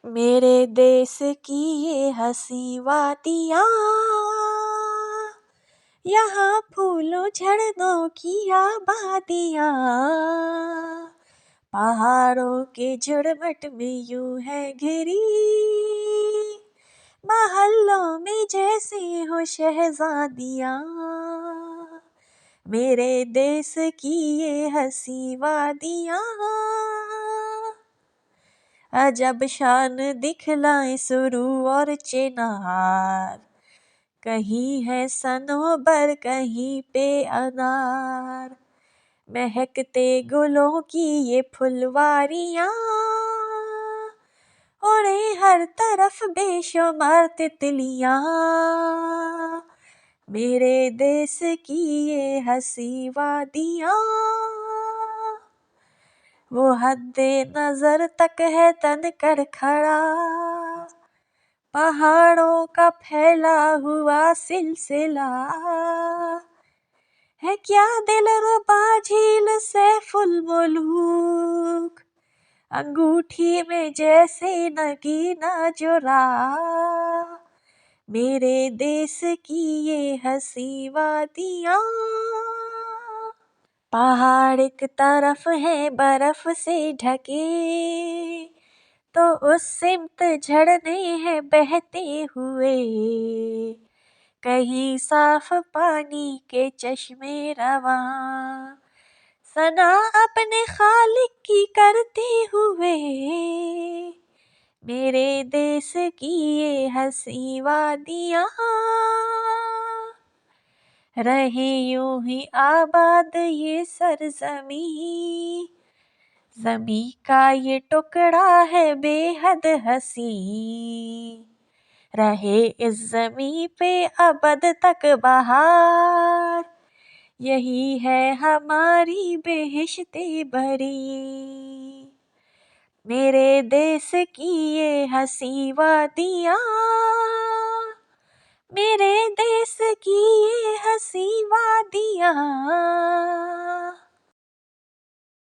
मेरे देश की ये हंसी वादियाँ, यहाँ फूलों झड़नों की आबादियाँ, पहाड़ों के झुरमुट में यूं है घिरी, महल्लों में जैसे हो शहजादियाँ। मेरे देश की ये हंसी वादियाँ, अजब शान दिखलाएं सुरू और चिनार, कहीं है सनोबर कहीं पे अनार, महकते गुलों की ये फुलवारियाँ, उड़े हर तरफ बेशुमार तितलियाँ। मेरे देश की ये हंसी वादियाँ, वो हद्दे नजर तक है तन करखड़ा, पहाड़ों का फैला हुआ सिलसिला, है क्या दिलरुबा झील सैफुल मुल्क, अंगूठी में जैसे नगीना जुरा। मेरे देश की ये हंसी वादियाँ, पहाड़ एक तरफ है बर्फ से ढके, तो उस सिमत झरने हैं बहते हुए, कहीं साफ पानी के चश्मे रवां, सना अपने खालिक की करते हुए। मेरे देश की ये हंसी वादियाँ, रहे यूं ही आबाद ये सरजमी, ज़मी का ये टुकड़ा है बेहद हसी, रहे इस ज़मी पे अबद तक बहार, यही है हमारी बेहिश्ते भरी। मेरे देश की ये हंसी वादियाँ,